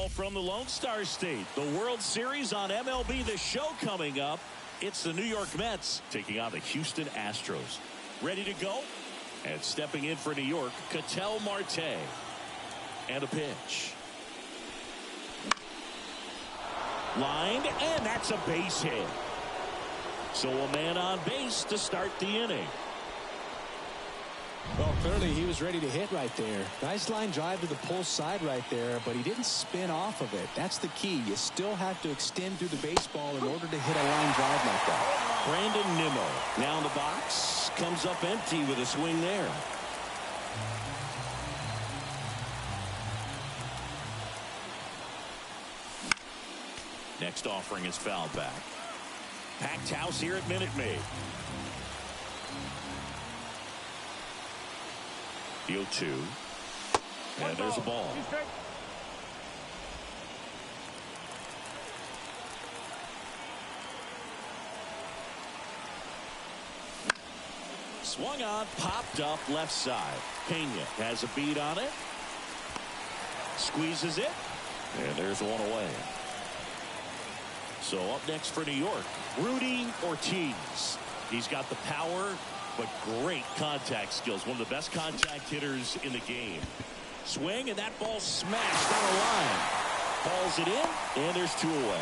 baseball from the Lone Star State. The World Series on MLB The Show coming up. It's the New York Mets taking on the Houston Astros. Ready to go? And stepping in for New York, Ketel Marte. And a pitch. Lined, and that's a base hit. So a man on base to start the inning. Well, clearly he was ready to hit right there. Nice line drive to the pull side right there, but he didn't spin off of it. That's the key. You still have to extend through the baseball in order to hit a line drive like that. Brandon Nimmo now in the box. Comes up empty with a swing there. Next offering is fouled back. Packed house here at Minute Maid. The 0-2. And there's a ball. Swung on, popped up left side. Pena has a beat on it. Squeezes it. And there's one away. So up next for New York, Rudy Ortiz. He's got the power, but great contact skills. One of the best contact hitters in the game. Swing, and that ball smashed down the line. Hauls it in, and there's two away.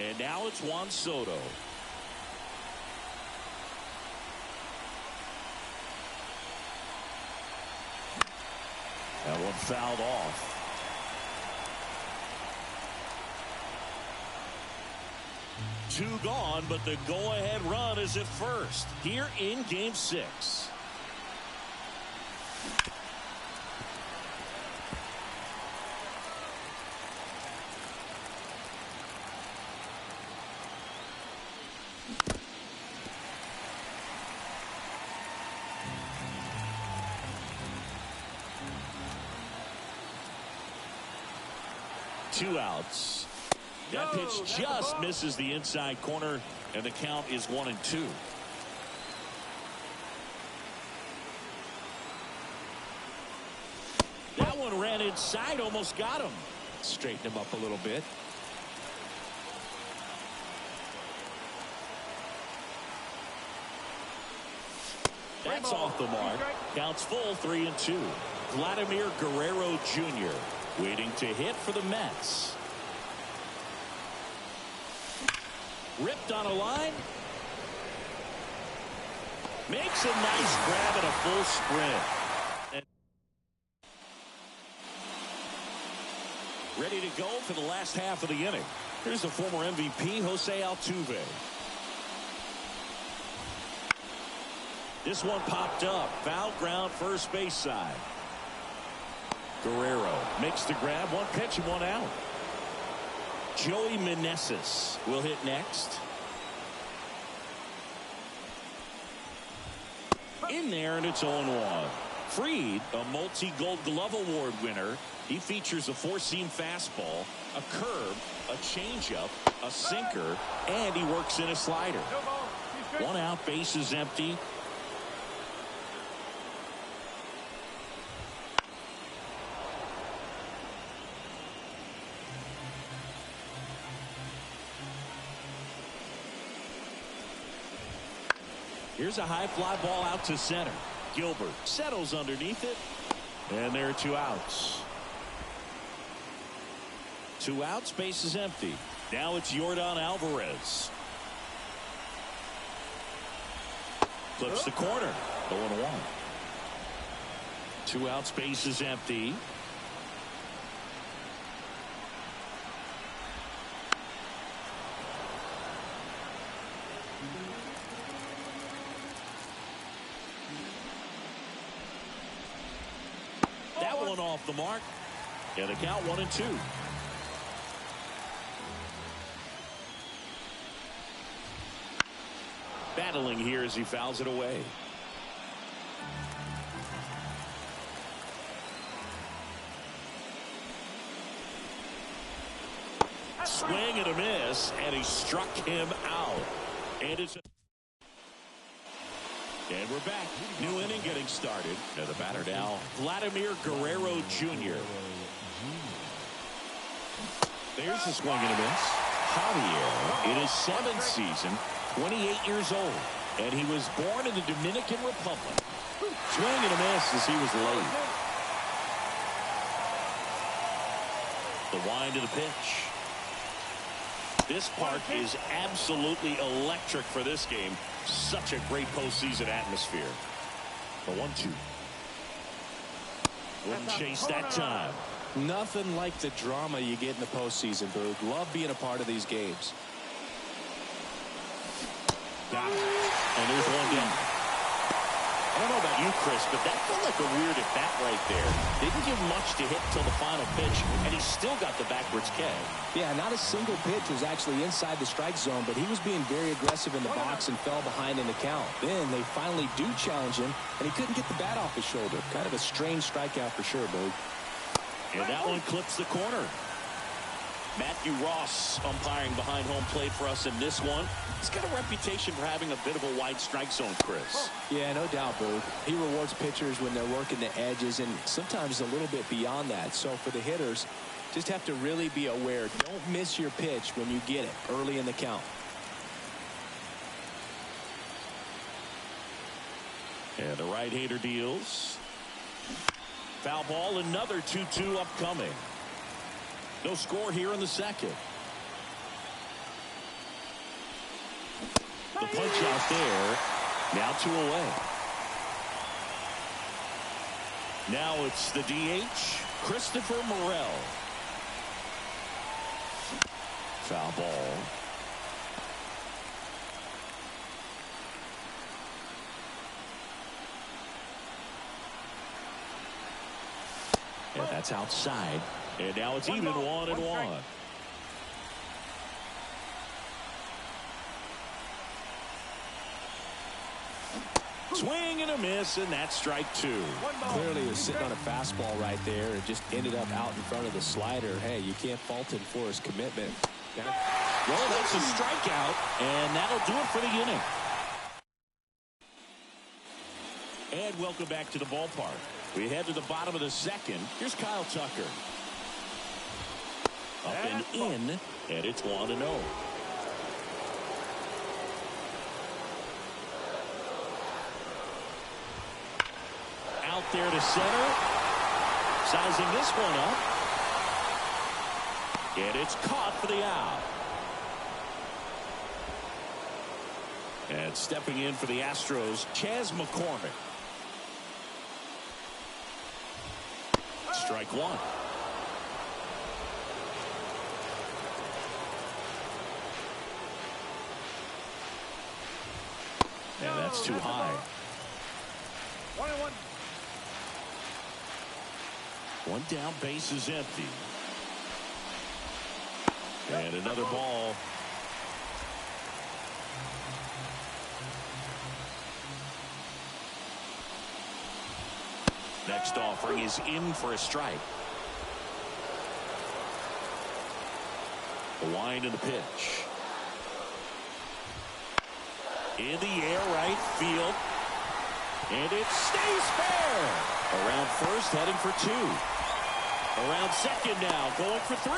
And now it's Juan Soto. That one fouled off. Two gone, but the go-ahead run is at first here in Game 6. Two outs. That pitch just misses the inside corner, and the count is 1-2. That one ran inside, almost got him. Straighten him up a little bit. That's off the mark. Counts full, 3-2. Vladimir Guerrero Jr. waiting to hit for the Mets. Ripped on a line. Makes a nice grab at a full sprint. And ready to go for the last half of the inning. Here's the former MVP, Jose Altuve. This one popped up. Foul ground, first base side. Guerrero makes the grab. One pitch and one out. Joey Meneses will hit next. In there, and it's 0-1. Fried, a multi-Gold Glove Award winner. He features a four-seam fastball, a curve, a changeup, a sinker, and he works in a slider. One out, base is empty. Here's a high fly ball out to center. Gilbert settles underneath it. And there are two outs. Two outs, base is empty. Now it's Yordan Alvarez. Flips the corner. 0-1. Two outs, base is empty. Off the mark, and the count 1-2. Battling here as he fouls it away. Swing and a miss, and he struck him out. And it's And we're back. New inning getting started. Now the batter now, Vladimir Guerrero Jr. There's a swing and a miss. Javier, in his 7th season, 28 years old. And he was born in the Dominican Republic. Swing and a miss as he was late. The wind of the pitch. This park is absolutely electric for this game. Such a great postseason atmosphere. The 1-2. Wouldn't chase that time. Nothing like the drama you get in the postseason, Boog. Love being a part of these games. Got it. And there's one down. I don't know about you, Chris, but that felt like a weird at bat right there. Didn't give much to hit until the final pitch, and he still got the backwards K. Yeah, not a single pitch was actually inside the strike zone, but he was being very aggressive in the box and fell behind in the count. Then they finally do challenge him, and he couldn't get the bat off his shoulder. Kind of a strange strikeout for sure, Boog. And that one clips the corner. Matthew Ross umpiring behind home plate for us in this one. He's got a reputation for having a bit of a wide strike zone, Chris. Yeah, no doubt, Boog. He rewards pitchers when they're working the edges and sometimes a little bit beyond that. So for the hitters, just have to really be aware. Don't miss your pitch when you get it early in the count. And the right-hander deals. Foul ball, another 2-2 upcoming. No score here in the second. The punch out there. Now 2 away. Now it's the DH, Christopher Morel. Foul ball. And that's outside. And now it's even 1-1. Swing and a miss, and that's strike 2. Clearly was sitting on a fastball right there and just ended up out in front of the slider. Hey, you can't fault him for his commitment. Well, that's a strikeout, and that'll do it for the inning. And welcome back to the ballpark. We head to the bottom of the second. Here's Kyle Tucker. Up and in, and it's 1-0. Out there to center. Sizing this one up. And it's caught for the out. And stepping in for the Astros, Chas McCormick. Strike 1. And that's too high. 1-1. One down, base is empty. And another ball. Next offering is in for a strike. The wind and the pitch. In the air, right field. And it stays fair. Around first, heading for 2. Around second now, going for 3.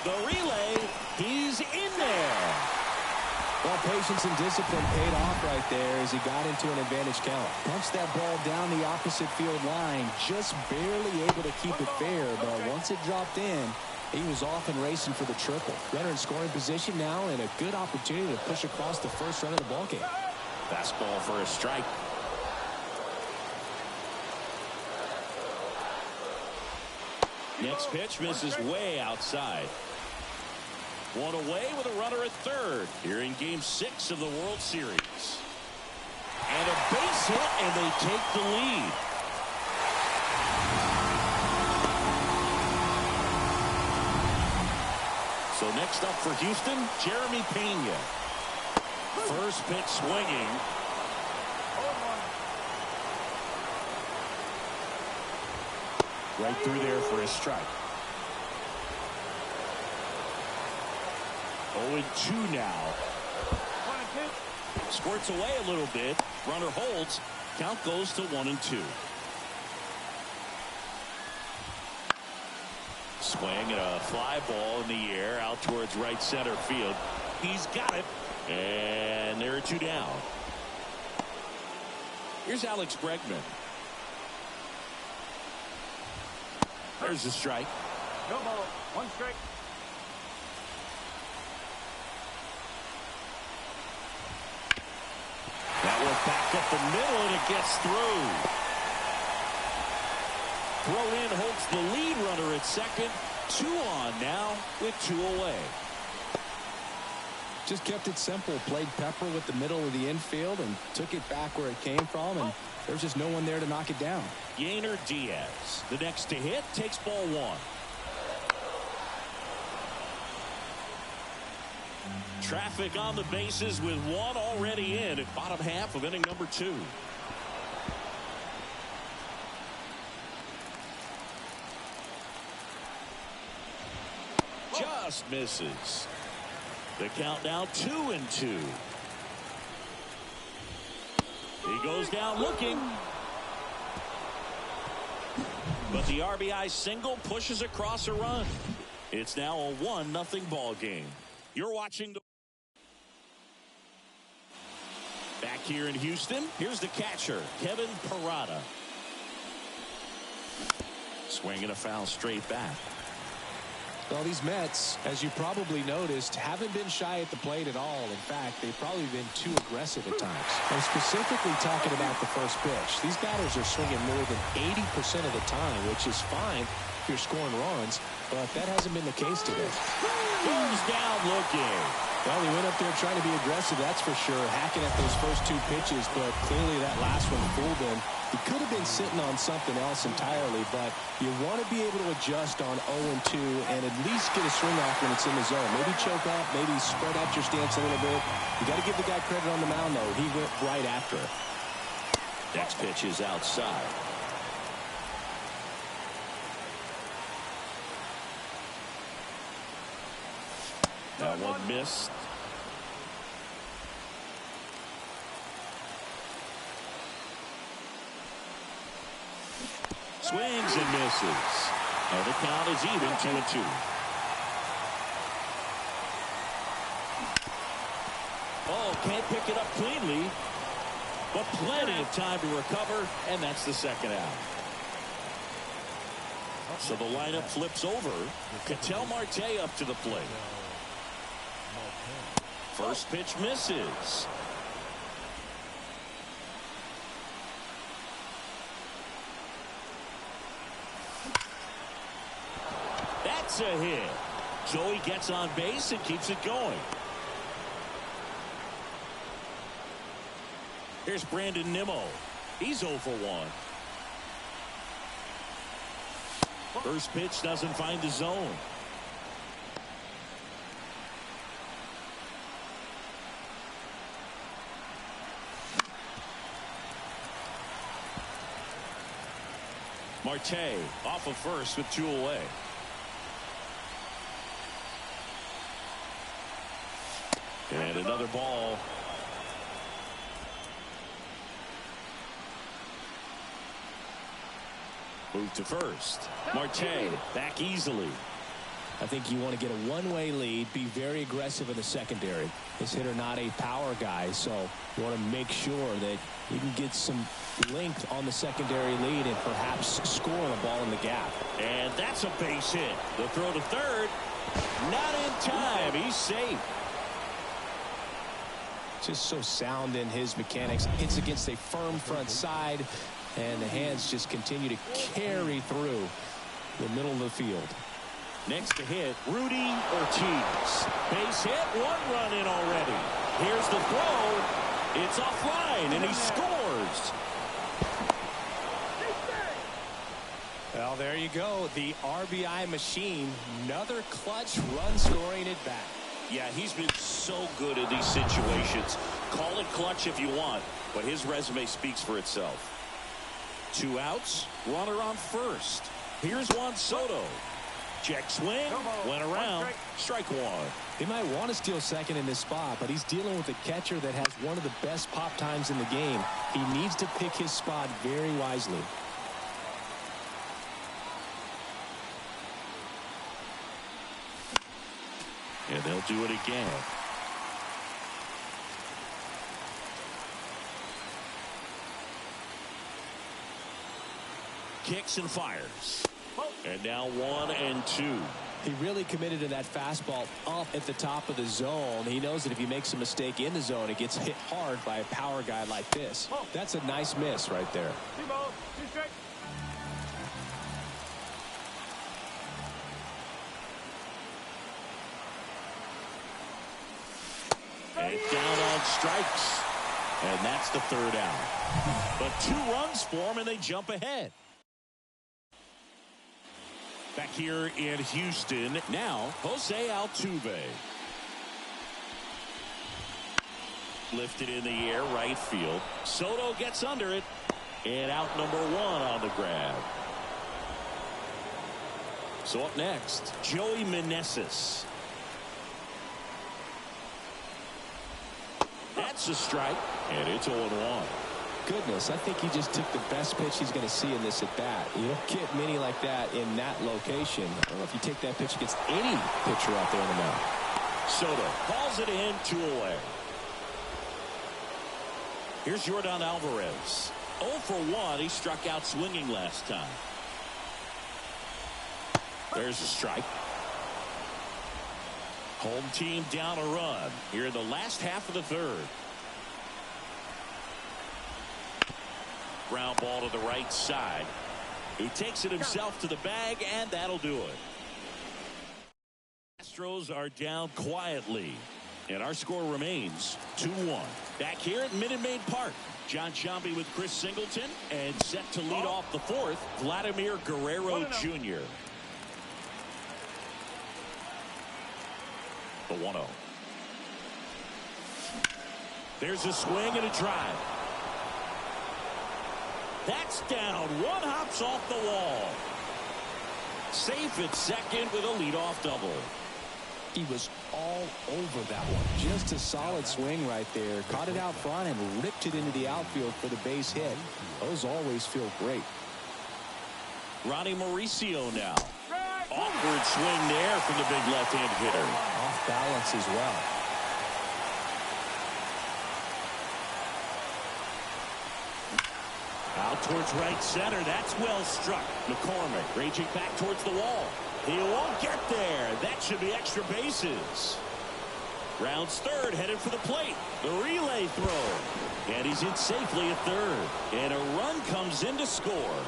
The relay, he's in there. Well, patience and discipline paid off right there as he got into an advantage count. Punched that ball down the opposite field line, just barely able to keep it fair, but once it dropped in, he was off and racing for the triple. Runner in scoring position now and a good opportunity to push across the first run of the ballgame. Fastball for a strike. Next pitch misses way outside. One away with a runner at third here in Game 6 of the World Series. And a base hit, and they take the lead. So next up for Houston, Jeremy Pena. First pitch swinging. Right through there for a strike. 0-2 now. Squirts away a little bit. Runner holds. Count goes to 1-2. Swing and a fly ball in the air out towards right center field. He's got it. And there are 2 down. Here's Alex Bregman. There's a strike. No ball. 1 strike. That one back up the middle, and it gets through. Throw in holds the lead runner at second. 2 on now with 2 away. Just kept it simple. Played pepper with the middle of the infield and took it back where it came from, and there's just no one there to knock it down. Yainer Diaz, the next to hit, takes ball 1. Traffic on the bases with 1 already in at bottom half of inning number 2. Just misses. The count now 2-2. He goes down looking. But the RBI single pushes across a run. It's now a 1-0 ball game. You're watching the back here in Houston. Here's the catcher, Kevin Parada. Swing and a foul straight back. Well, these Mets, as you probably noticed, haven't been shy at the plate at all. In fact, they've probably been too aggressive at times. I'm specifically talking about the first pitch. These batters are swinging more than 80% of the time, which is fine if you're scoring runs, but that hasn't been the case today. Goes down looking. Well, he went up there trying to be aggressive, that's for sure, hacking at those first 2 pitches, but clearly that last one fooled him. He could have been sitting on something else entirely, but you want to be able to adjust on 0-2 and at least get a swing off when it's in the zone. Maybe choke up, maybe spread out your stance a little bit. You got to give the guy credit on the mound, though. He went right after it. Next pitch is outside. That one missed. Swings and misses. And the count is even 2-2. Oh, can't pick it up cleanly, but plenty of time to recover, and that's the second out. So the lineup flips over. Ketel Marte up to the plate. First pitch misses. That's a hit. Joey gets on base and keeps it going. Here's Brandon Nimmo. He's 0 for 1. First pitch doesn't find the zone. Marte off of first with 2 away. And another ball. Move to first. Marte back easily. I think you want to get a one-way lead, be very aggressive in the secondary. This hitter not a power guy, so you want to make sure that you can get some length on the secondary lead and perhaps score a ball in the gap. And that's a base hit. The throw to third. Not in time. He's safe. Just so sound in his mechanics. Hits against a firm front side, and the hands just continue to carry through the middle of the field. Next to hit, Rudy Ortiz. Base hit, 1 run in already. Here's the throw. It's offline, and he scores. Well, there you go. The RBI machine. Another clutch run scoring at bat. Yeah, he's been so good in these situations. Call it clutch if you want, but his resume speaks for itself. 2 outs, runner on first. Here's Juan Soto. Check swing, went around, strike 1. He might want to steal second in this spot, but he's dealing with a catcher that has one of the best pop times in the game. He needs to pick his spot very wisely. And they'll do it again. Kicks and fires. And now 1-2. He really committed to that fastball up at the top of the zone. He knows that if he makes a mistake in the zone, it gets hit hard by a power guy like this. That's a nice miss right there. 2 balls, 2 strikes. And down on strikes. And that's the 3rd out. But 2 runs for him, and they jump ahead. Back here in Houston, now Jose Altuve. Lifted in the air, right field. Soto gets under it. And out number 1 on the grab. So up next, Joey Meneses. That's a strike, and it's 0-1. Goodness, I think he just took the best pitch he's going to see in this at-bat. You don't get many like that in that location. I don't know if you take that pitch against any pitcher out there in the mound. Soto calls it in, 2 away. Here's Yordan Alvarez. 0 for 1. He struck out swinging last time. There's a strike. Home team down a run here in the last half of the 3rd. Ground ball to the right side. He takes it himself to the bag, and that'll do it. Astros are down quietly, and our score remains 2-1. Back here at Minute Maid Park, John Sciambi with Chris Singleton, and set to lead off the 4th, Vladimir Guerrero Jr. The 1-0. There's a swing and a drive. That's down. 1 hops off the wall. Safe at second with a leadoff double. He was all over that one. Just a solid swing right there. Caught it out front and ripped it into the outfield for the base hit. Those always feel great. Ronnie Mauricio now. Awkward swing there from the big left-handed hitter. Off balance as well. Out towards right center. That's well struck. McCormick raging back towards the wall. He won't get there. That should be extra bases. Rounds 3rd, headed for the plate. The relay throw. And he's in safely at 3rd. And a run comes in to score.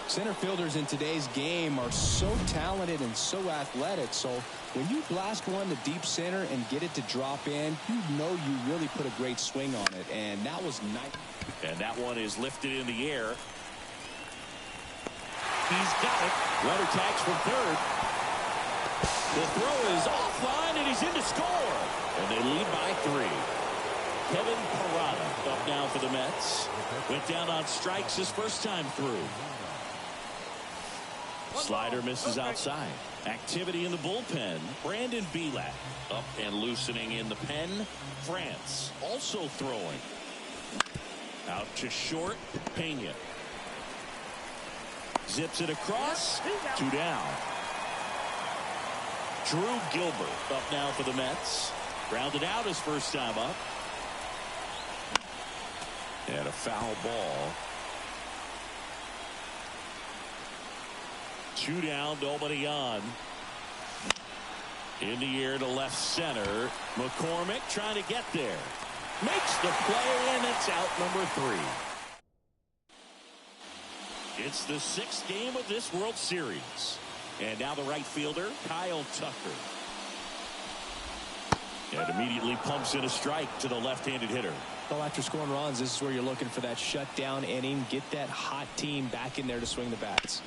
Center fielders in today's game are so talented and so athletic. So when you blast one to deep center and get it to drop in, you know you really put a great swing on it. And that was nice. And that one is lifted in the air. He's got it. Runner tags from 3rd. The throw is offline, and he's in to score. And they lead by 3. Kevin Parada up now for the Mets. Went down on strikes his first time through. Slider misses outside. Activity in the bullpen. Brandon Bielak up and loosening in the pen. France also throwing. Out to short. Pena. Zips it across. 2 down. Drew Gilbert up now for the Mets. Grounded out his first time up. And a foul ball. 2 down, nobody on. In the air to left center. McCormick trying to get there. Makes the play, and it's out number 3. It's the 6th game of this World Series. And now the right fielder, Kyle Tucker. And immediately pumps in a strike to the left-handed hitter. Well, after scoring runs, this is where you're looking for that shutdown inning. Get that hot team back in there to swing the bats.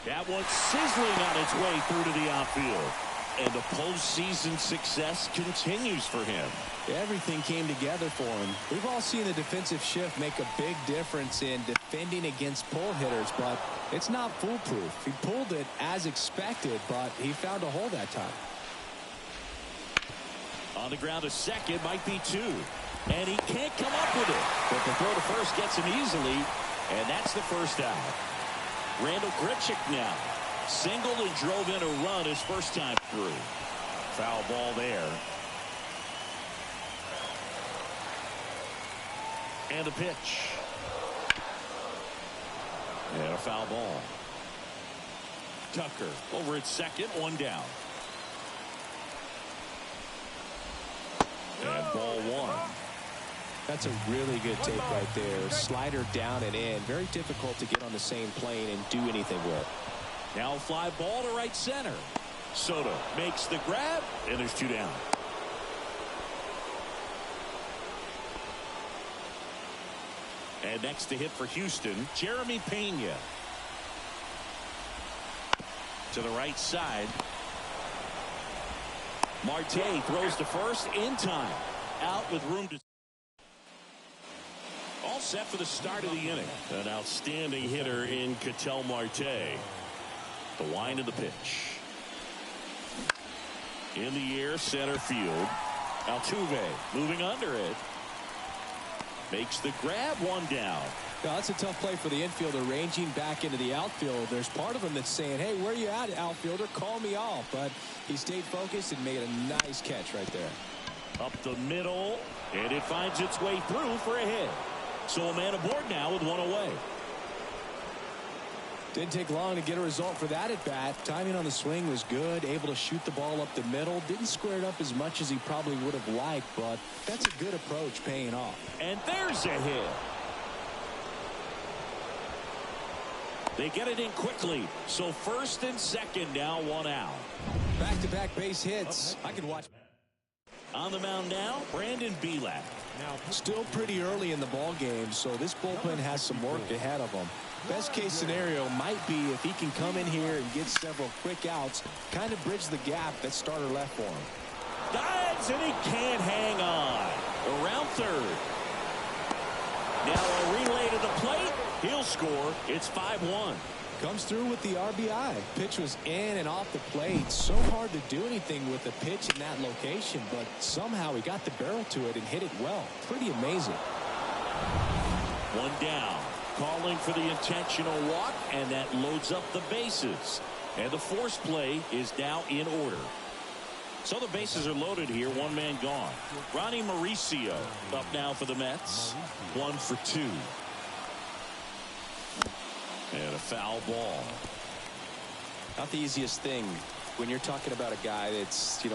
That one's sizzling on its way through to the outfield. and the postseason success continues for him. Everything came together for him. We've all seen the defensive shift make a big difference in defending against pull hitters, but it's not foolproof. He pulled it as expected, but he found a hole that time. On the ground to second, might be two. And he can't come up with it. But the throw to first gets him easily, and that's the first out. Randall Grichuk now. Singled and drove in a run his first time through. Foul ball there. And a pitch. And a foul ball. Tucker over at second, one down. And ball one. That's a really good take right there. Slider down and in. Very difficult to get on the same plane and do anything with. Now a fly ball to right center. Soto makes the grab, and there's two down. And next to hit for Houston, Jeremy Pena. To the right side. Marte throws to first in time. Out with room to... All set for the start of the inning. An outstanding hitter in Ketel Marte. The wind of the pitch. In the air, center field. Altuve moving under it. Makes the grab, one down. Now, that's a tough play for the infielder, ranging back into the outfield. There's part of him that's saying, hey, where you at, outfielder? Call me off. But he stayed focused and made a nice catch right there. Up the middle, and it finds its way through for a hit. So a man aboard now with one away. Didn't take long to get a result for that at bat. Timing on the swing was good. Able to shoot the ball up the middle. Didn't square it up as much as he probably would have liked, but that's a good approach, paying off. And there's a hit. They get it in quickly. So first and second now, one out. Back-to-back base hits. I could watch. On the mound now, Brandon Bielak. Still pretty early in the ball game, so this bullpen has some work ahead of them. Best case scenario might be if he can come in here and get several quick outs, kind of bridge the gap that starter left for him. Dives, and he can't hang on. Around third. Now a relay to the plate. He'll score. It's 5-1. Comes through with the RBI. Pitch was in and off the plate. So hard to do anything with a pitch in that location, but somehow he got the barrel to it and hit it well. Pretty amazing. One down. Calling for the intentional walk, and that loads up the bases. And the force play is now in order. So the bases are loaded here. One man gone. Ronnie Mauricio up now for the Mets. 1 for 2. And a foul ball. Not the easiest thing when you're talking about a guy that's,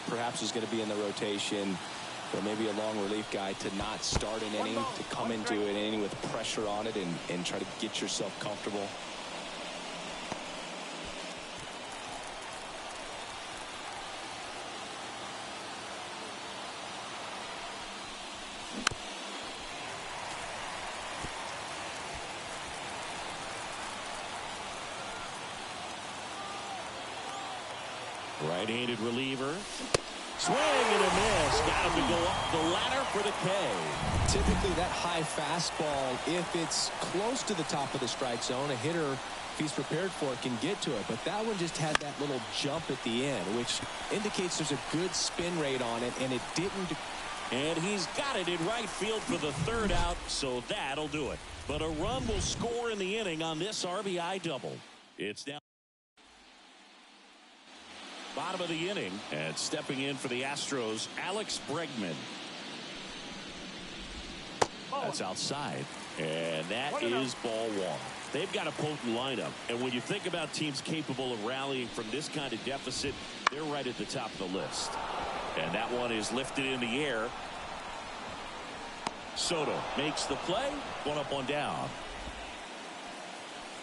perhaps is going to be in the rotation, or maybe a long relief guy, to not start an inning, to come into an inning with pressure on it and try to get yourself comfortable. Right-handed reliever. Swing and a miss. Got him to go up the ladder for the K. Typically that high fastball, if it's close to the top of the strike zone, a hitter, if he's prepared for it, can get to it. But that one just had that little jump at the end, which indicates there's a good spin rate on it, and it didn't. And he's got it in right field for the third out, so that'll do it. But a run will score in the inning on this RBI double. It's now bottom of the inning, and stepping in for the Astros, Alex Bregman. That's outside, and that is ball one. They've got a potent lineup, and when you think about teams capable of rallying from this kind of deficit, they're right at the top of the list. And that one is lifted in the air. Soto makes the play. One up, one down.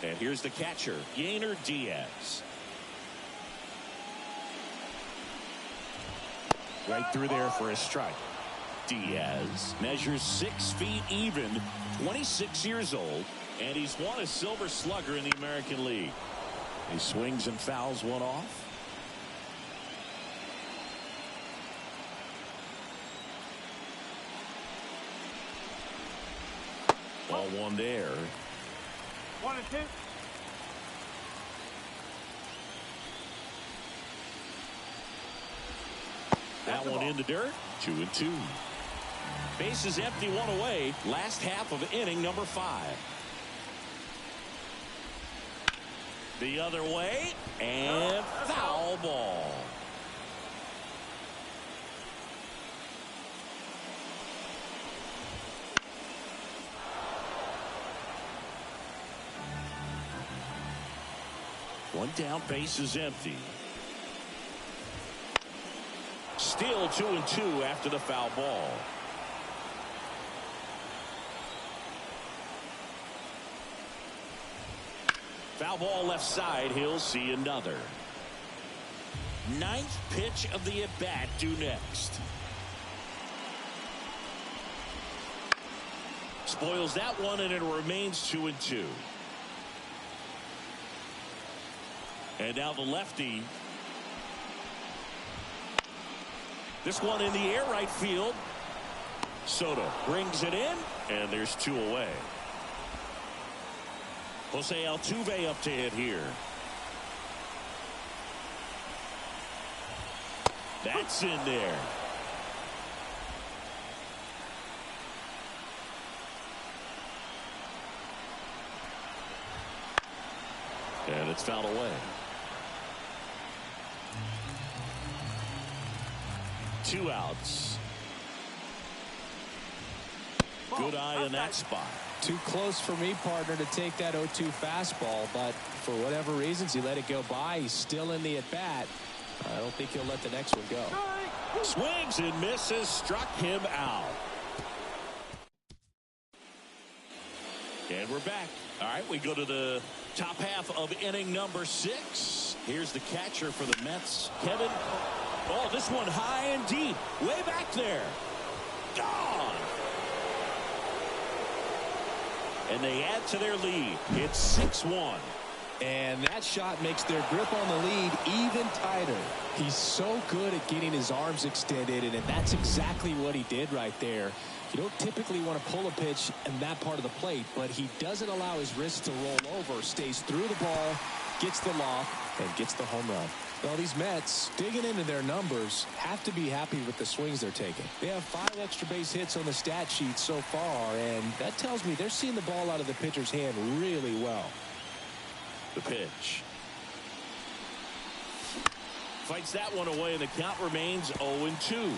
And here's the catcher, Yainer Diaz. Right through there for a strike. Diaz measures 6 feet even, 26 years old, and he's won a Silver Slugger in the American League. He swings and fouls one off. Ball one there. 1 and 2. That one in the dirt. 2 and 2. Bases empty, one away. Last half of inning number 5. The other way, and foul ball. One down, base is empty. Still 2 and 2 after the foul ball. Foul ball left side. He'll see another. 9th pitch of the at-bat due next. Spoils that one, and it remains 2 and 2. And now the lefty. This one in the air, right field. Soto brings it in, and there's 2 away. Jose Altuve up to hit here. That's in there. And it's fouled away. 2 outs. Good eye in that spot. Too close for me, partner, to take that 0-2 fastball, but for whatever reasons, he let it go by. He's still in the at-bat. I don't think he'll let the next one go. Swings and misses, struck him out. And we're back. All right, we go to the top half of inning number 6. Here's the catcher for the Mets, Kevin. Oh, this one high and deep, way back there. Gone. And they add to their lead. It's 6-1. And that shot makes their grip on the lead even tighter. He's so good at getting his arms extended, and that's exactly what he did right there. You don't typically want to pull a pitch in that part of the plate, but he doesn't allow his wrist to roll over, stays through the ball, gets the loft, and gets the home run. Well, these Mets, digging into their numbers, have to be happy with the swings they're taking. They have 5 extra base hits on the stat sheet so far, and that tells me they're seeing the ball out of the pitcher's hand really well. The pitch. Fights that one away, and the count remains 0-2.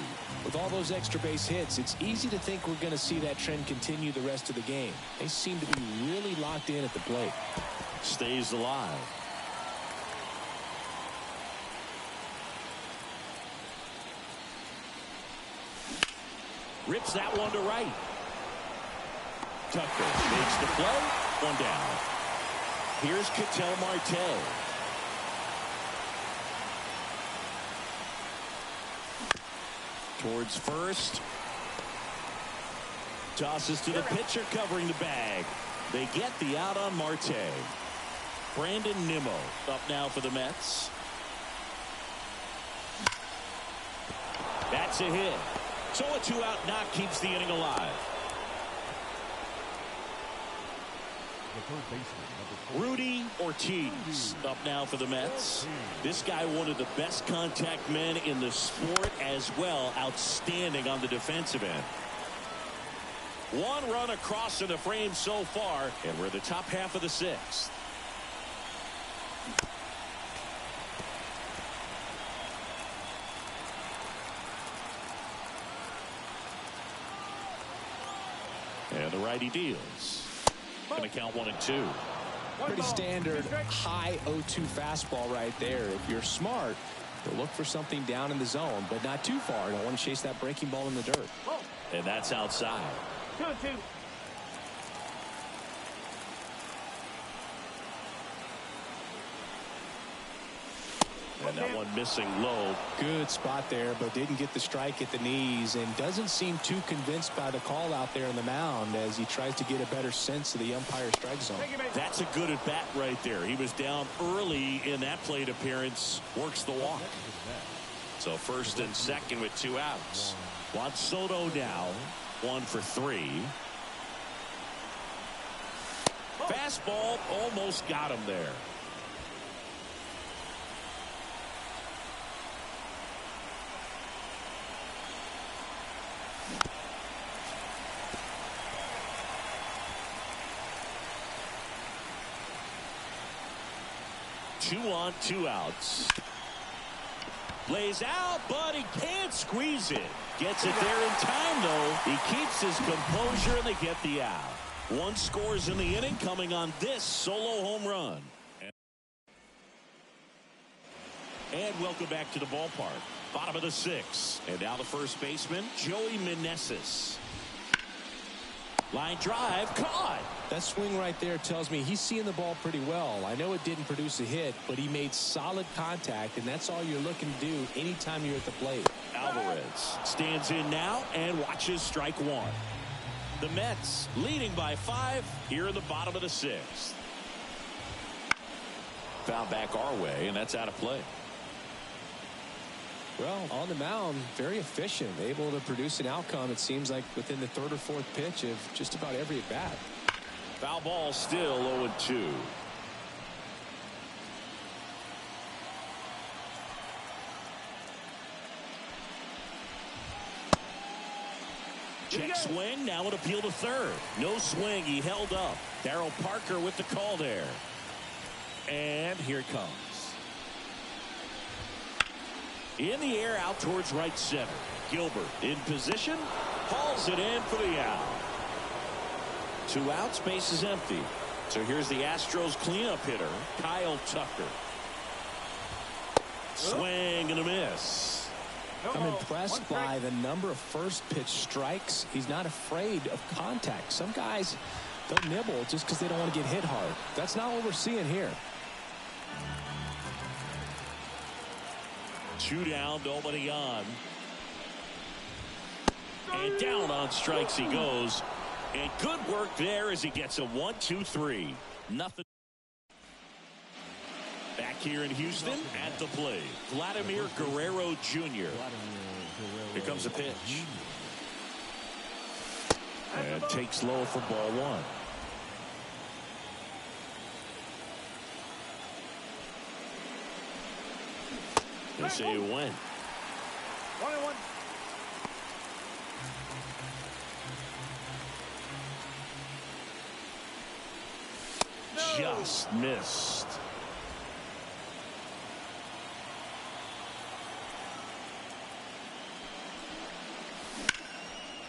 With all those extra base hits, it's easy to think we're going to see that trend continue the rest of the game. They seem to be really locked in at the plate. Stays alive. Rips that one to right. Tucker makes the play. One down. Here's Ketel Marte. Towards first. Tosses to the pitcher covering the bag. They get the out on Marte. Brandon Nimmo up now for the Mets. That's a hit. So a 2-out knock keeps the inning alive. Rudy Ortiz up now for the Mets. This guy, one of the best contact men in the sport as well. Outstanding on the defensive end. 1 run across in the frame so far, and we're the top half of the 6th. And the righty deals. Going to count 1 and 2. Pretty standard high 0-2 fastball right there. If you're smart, you'll look for something down in the zone, but not too far. Don't want to chase that breaking ball in the dirt. And that's outside. 2-2. And that one missing low. Good spot there, but didn't get the strike at the knees, and doesn't seem too convinced by the call out there on the mound as he tries to get a better sense of the umpire strike zone. That's a good at bat right there. He was down early in that plate appearance. Works the walk. So first and second with 2 outs. Juan Soto now 1 for 3. Fastball almost got him there. Two on, two outs. Lays out, but he can't squeeze it. Gets it there in time, though. He keeps his composure, and they get the out. One scores in the inning, coming on this solo home run. And welcome back to the ballpark. Bottom of the sixth. And now the first baseman, Joey Meneses. Line drive, caught. That swing right there tells me he's seeing the ball pretty well. I know it didn't produce a hit, but he made solid contact, and that's all you're looking to do anytime you're at the plate. Alvarez stands in now and watches strike one. The Mets leading by 5 here in the bottom of the sixth. Foul back our way, and that's out of play. Well, on the mound, very efficient, able to produce an outcome, it seems like, within the third or fourth pitch of just about every at-bat. Foul ball still 0-2. Check swing, now an appeal to third. No swing, he held up. Darryl Parker with the call there. And here it comes. In the air, out towards right center. Gilbert in position, hauls it in for the out. 2 outs, base is empty. So here's the Astros cleanup hitter, Kyle Tucker. Swing and a miss. I'm impressed by the number of first pitch strikes. He's not afraid of contact. Some guys, they'll nibble just because they don't want to get hit hard. That's not what we're seeing here. 2 down, nobody on. And down on strikes he goes. And good work there as he gets a 1-2-3. Nothing. Back here in Houston at the plate, Vladimir Guerrero Jr. Here comes the pitch. And takes low for ball one. They say he went. 1-1. Just missed.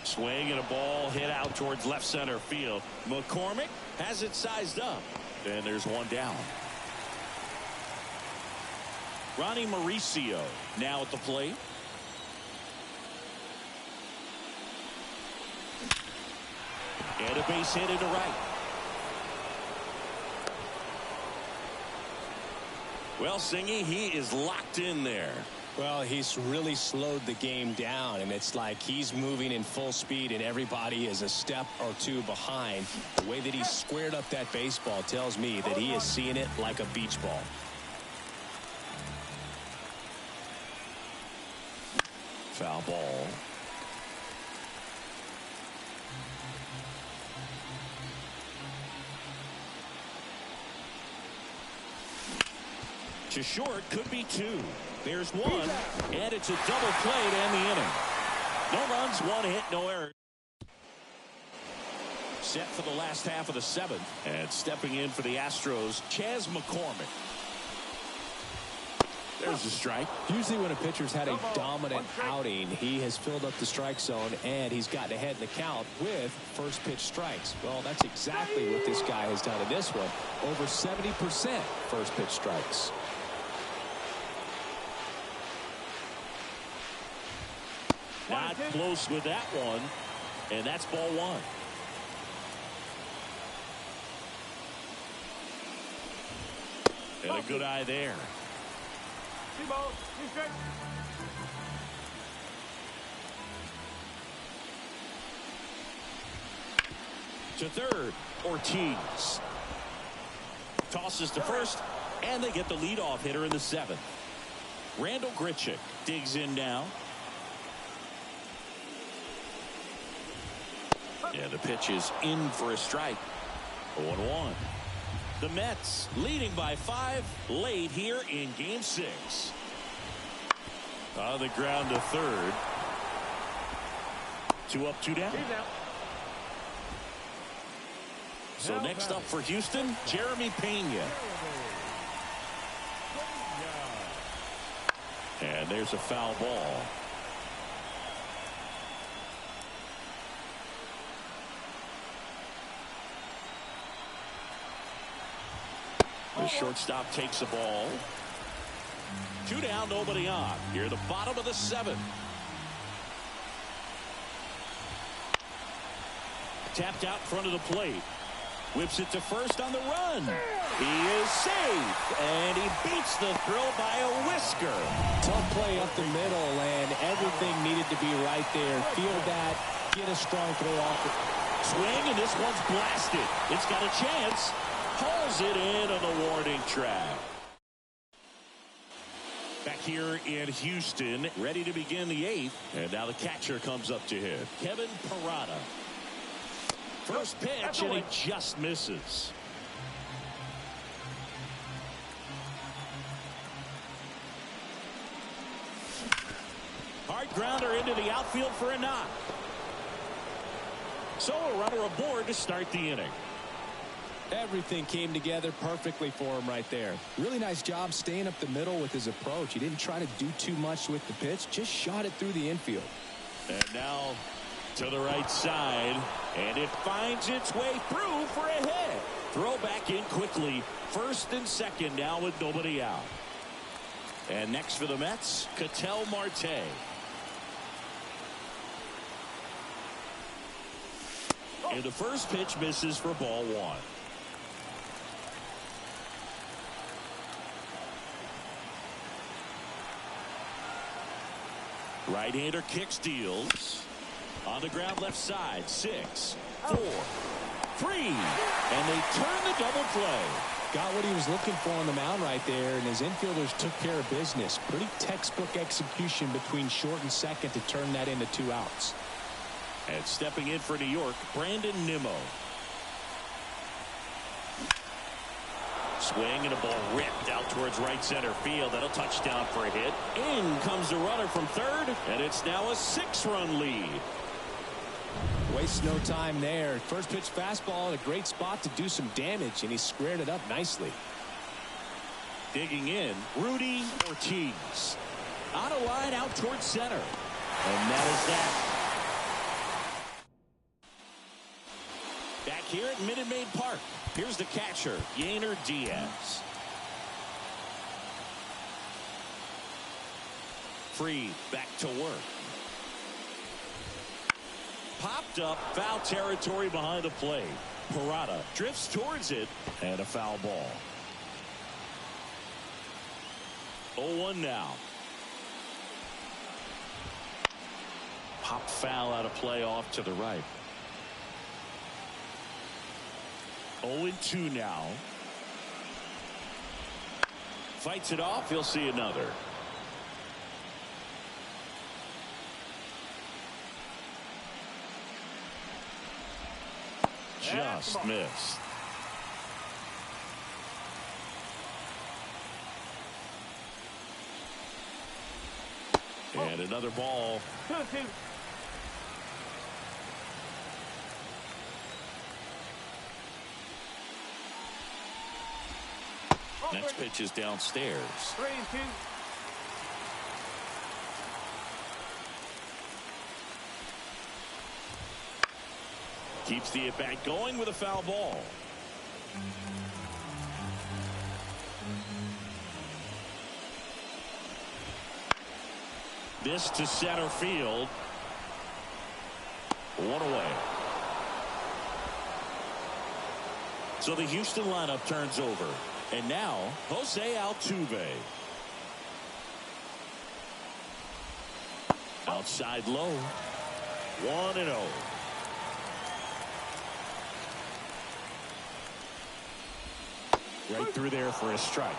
Swing and a ball hit out towards left center field. McCormick has it sized up. And there's one down. Ronnie Mauricio now at the plate. And a base hit into right. Well, Singy, he is locked in there. Well, he's really slowed the game down, and it's like he's moving in full speed and everybody is a step or two behind. The way that he squared up that baseball tells me that he is seeing it like a beach ball. Foul ball. To short, could be 2. There's one, and it's a double play to end the inning. No runs, 1 hit, no errors. Set for the last half of the 7th, and stepping in for the Astros, Chas McCormick. There's a strike. Usually when a pitcher's had a dominant outing, he has filled up the strike zone and he's gotten ahead in the count with first pitch strikes. Well, that's exactly what this guy has done in this one. Over 70% first pitch strikes. Not close with that one, and that's ball 1. And a good eye there. 2 balls, 2 strikes. To third, Ortiz. Tosses to first, and they get the leadoff hitter in the 7th. Randall Grichuk digs in now. And the pitch is in for a strike. 0-1. The Mets leading by 5 late here in Game 6. On the ground to third. 2 up, 2 down. So next up for Houston, Jeremy Pena. And there's a foul ball. The shortstop takes the ball. 2 down, nobody on. Here at the bottom of the 7th. Tapped out in front of the plate. Whips it to first on the run. He is safe, and he beats the throw by a whisker. Tough play up the middle, and everything needed to be right there. Feel that, get a strong throw off. Swing, and this one's blasted. It's got a chance. Hauls it in on the warning track. Back here in Houston, ready to begin the 8th. And now the catcher comes up to hit. Kevin Parada. First pitch, and he just misses. Hard grounder into the outfield for a knock. So a runner aboard to start the inning. Everything came together perfectly for him right there. Really nice job staying up the middle with his approach. He didn't try to do too much with the pitch, just shot it through the infield. And now to the right side, and it finds its way through for a hit. Throw back in quickly. First and second now with nobody out. And next for the Mets, Ketel Marte. And the first pitch misses for ball 1. Right-hander kicks, deals. On the ground left side. 6, 4, 3. And they turn the double play. Got what he was looking for on the mound right there, and his infielders took care of business. Pretty textbook execution between short and second to turn that into 2 outs. And stepping in for New York, Brandon Nimmo. Swing and a ball ripped out towards right center field. That'll touchdown for a hit. In comes the runner from third, and it's now a 6-run lead. Wastes no time there. First pitch fastball in a great spot to do some damage, and he squared it up nicely. Digging in, Rudy Ortiz. On a line out towards center. And that is that. Back here at Minute Maid Park, here's the catcher, Yainer Diaz. Freed back to work. Popped up, foul territory behind the plate. Parada drifts towards it, and a foul ball. 0-1 now. Pop foul out of play off to the right. 0-2 now. Fights it off. He'll see another. Just missed. And another ball. 2-2. Next pitch is downstairs. 3-2. Keeps the at-bat going with a foul ball. This to center field. 1 away. So the Houston lineup turns over. And now, Jose Altuve. Outside low. 1-0. Right through there for a strike.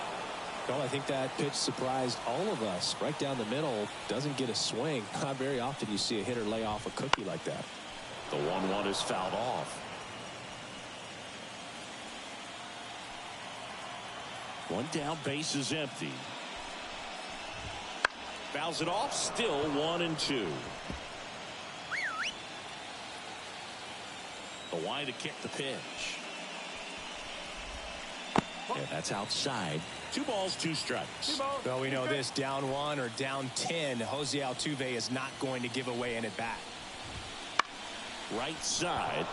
Well, I think that pitch surprised all of us. Right down the middle, doesn't get a swing. Not very often you see a hitter lay off a cookie like that. The 1-1 is fouled off. One down, base is empty. Fouls it off, still 1-2. The wide to kick the pitch. And that's outside. 2 balls, 2 strikes. Well, we know this, down 1 or down 10, Jose Altuve is not going to give away an at-bat. Right side.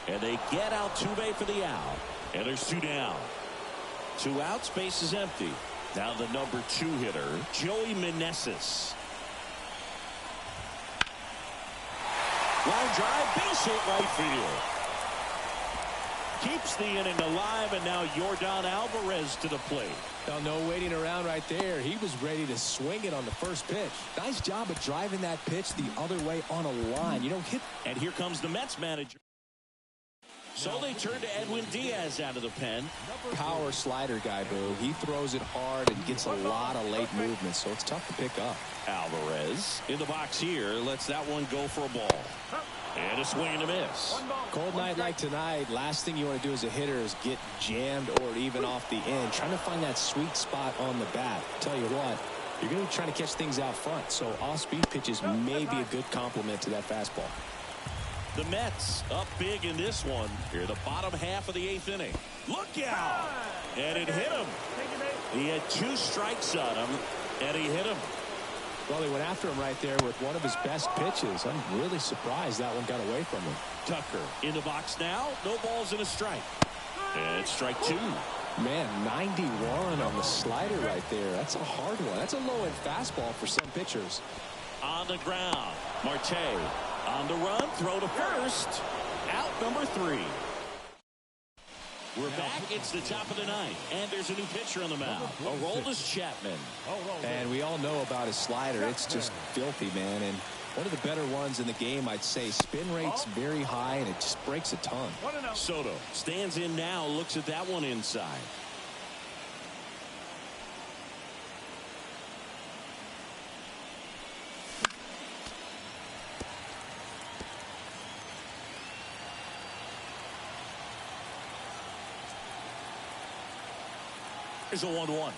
And they get Altuve for the out. And there's 2 down. 2 outs, base is empty. Now the number 2 hitter, Joey Meneses. Line drive, base hit right field. Keeps the inning alive, and now Yordan Alvarez to the plate. Well, no waiting around right there. He was ready to swing it on the first pitch. Nice job of driving that pitch the other way on a line. You don't hit. And here comes the Mets manager. So they turn to Edwin Diaz out of the pen. Power slider guy, Boo. He throws it hard and gets a lot of late movement, so it's tough to pick up. Alvarez in the box here. Lets that one go for a ball. And a swing and a miss. Cold night like tonight, last thing you want to do as a hitter is get jammed or even off the end. Trying to find that sweet spot on the bat. Tell you what, you're going to be trying to catch things out front, so off-speed pitches may be a good complement to that fastball. The Mets up big in this one. Here, the bottom half of the 8th inning. Look out! And it hit him. He had 2 strikes on him, and he hit him. Well, they went after him right there with one of his best pitches. I'm really surprised that one got away from him. Tucker in the box now. No balls and a strike. And strike 2. Man, 91 on the slider right there. That's a hard one. That's a low-end fastball for some pitchers. On the ground, Marte on the run, throw to first. Out number 3. We're back. It's the top of the 9th, and there's a new pitcher on the mound. Aroldis Chapman. And we all know about his slider. It's just filthy, man. And one of the better ones in the game, I'd say. Spin rate's very high, and it just breaks a ton. Soto stands in now, looks at that one inside. There's a 1-1.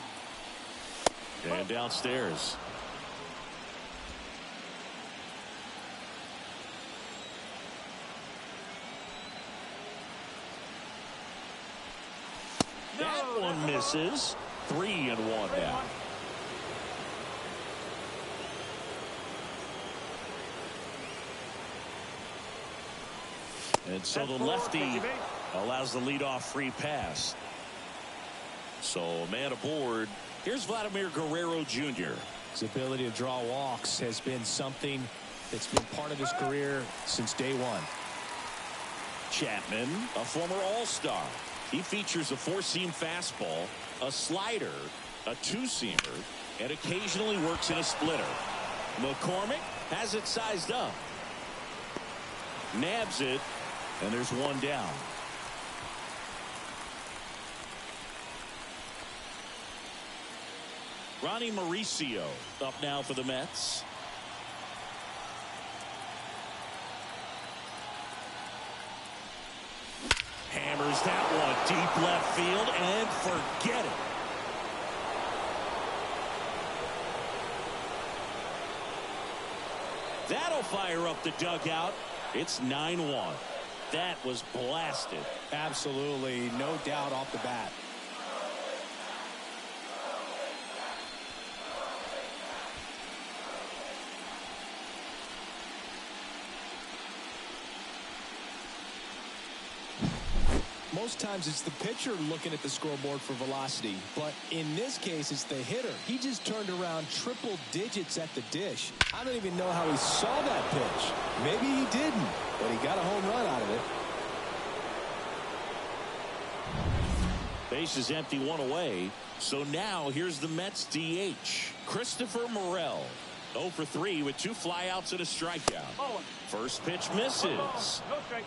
And downstairs. That one misses. 3-1 now. And so the lefty allows the leadoff free pass. So a man aboard. Here's Vladimir Guerrero Jr. His ability to draw walks has been something that's been part of his career since day one. Chapman, a former All-Star. He features a 4-seam fastball, a slider, a 2-seamer, and occasionally works in a splitter. McCormick has it sized up. Nabs it, and there's 1 down. Ronnie Mauricio up now for the Mets. Hammers that one deep left field and forget it. That'll fire up the dugout. It's 9-1. That was blasted. Absolutely, no doubt off the bat. Most times it's the pitcher looking at the scoreboard for velocity, but in this case it's the hitter. He just turned around triple digits at the dish. I don't even know how he saw that pitch. Maybe he didn't, but he got a home run out of it. Base is empty, 1 away. So now here's the Mets DH, Christopher Morel. 0 for 3 with 2 flyouts and a strikeout. First pitch misses. No strike.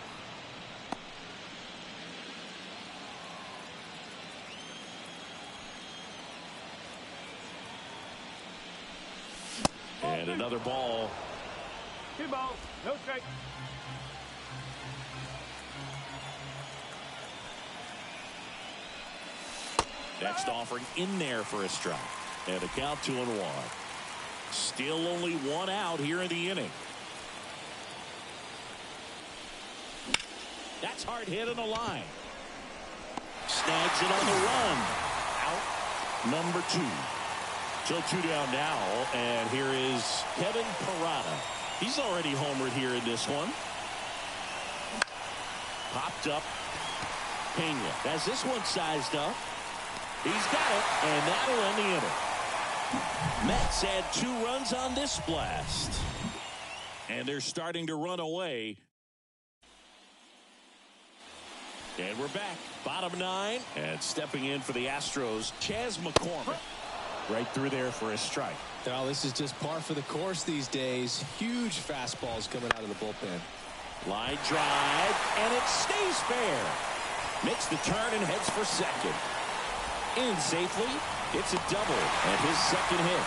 And another ball. 2 balls, no strike. Next offering in there for a strike. And a count 2-1. Still only one out here in the inning. That's hard hit on the line. Snags it on the run. Out number 2. So 2 down now, and here is Kevin Parada. He's already homered here in this one. Popped up. Pena has this one sized up. He's got it, and that'll end the inning. Mets had 2 runs on this blast. And they're starting to run away. And we're back. Bottom 9. And stepping in for the Astros, Chas McCormick. Right through there for a strike. Now, this is just par for the course these days. Huge fastballs coming out of the bullpen. Line drive, and it stays fair. Makes the turn and heads for second. In safely. It's a double and his second hit.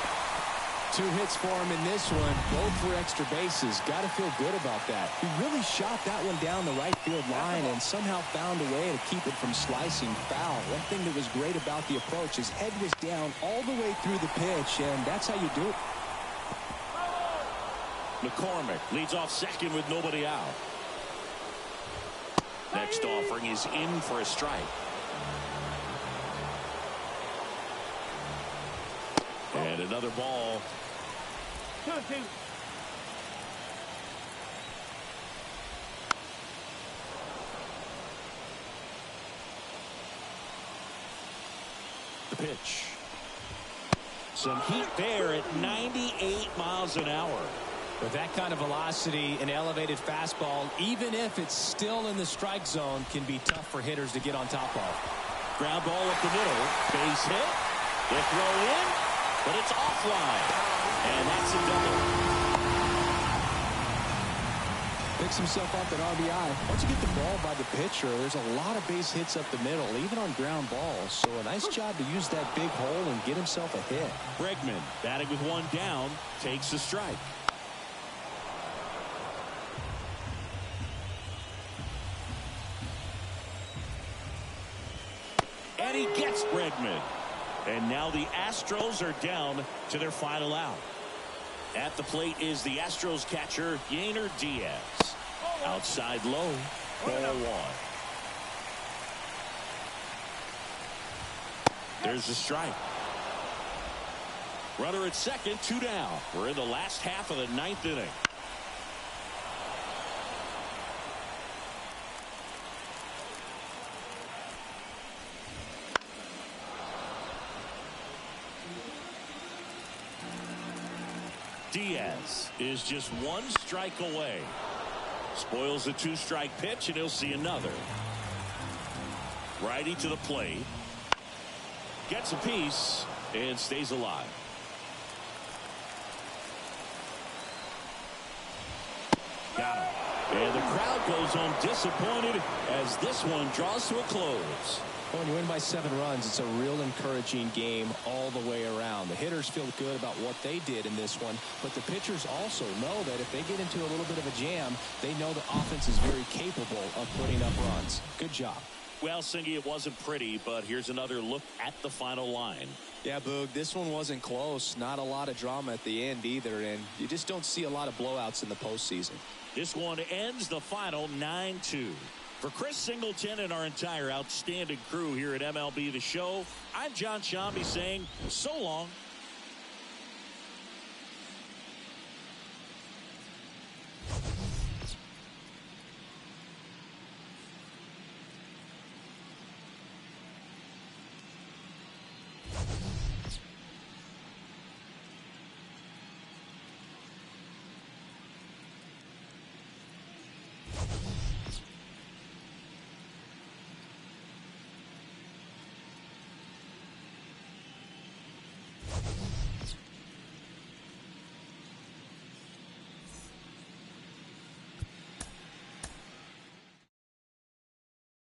2 hits for him in this one, both for extra bases. Got to feel good about that. He really shot that one down the right field line and somehow found a way to keep it from slicing foul. One thing that was great about the approach, his head was down all the way through the pitch, and that's how you do it. McCormick leads off second with nobody out. Next offering is in for a strike. And another ball. 2-2. The pitch. Some heat there at 98 miles an hour. With that kind of velocity, an elevated fastball, even if it's still in the strike zone, can be tough for hitters to get on top of. Ground ball up the middle. Base hit. They throw in, but it's offline. And that's a double. Picks himself up an RBI. Once you get the ball by the pitcher, there's a lot of base hits up the middle, even on ground balls. So a nice job to use that big hole and get himself a hit. Bregman, batting with one down, takes a strike. And he gets Bregman. And now the Astros are down to their final out. At the plate is the Astros catcher, Yainer Diaz. Outside low, ball 1. There's the strike. Runner at second, 2 down. We're in the last half of the 9th inning. Diaz is just 1 strike away. Spoils the 2-strike pitch, and he'll see another. Righty to the plate. Gets a piece and stays alive. Got him. And the crowd goes home disappointed as this one draws to a close. When you win by 7 runs, it's a real encouraging game all the way around. The hitters feel good about what they did in this one, but the pitchers also know that if they get into a little bit of a jam, they know the offense is very capable of putting up runs. Good job. Well, Singy, it wasn't pretty, but here's another look at the final line. Yeah, Boog, this one wasn't close. Not a lot of drama at the end either, and you just don't see a lot of blowouts in the postseason. This one ends the final 9-2. For Chris Singleton and our entire outstanding crew here at MLB The Show, I'm John Shambi saying so long.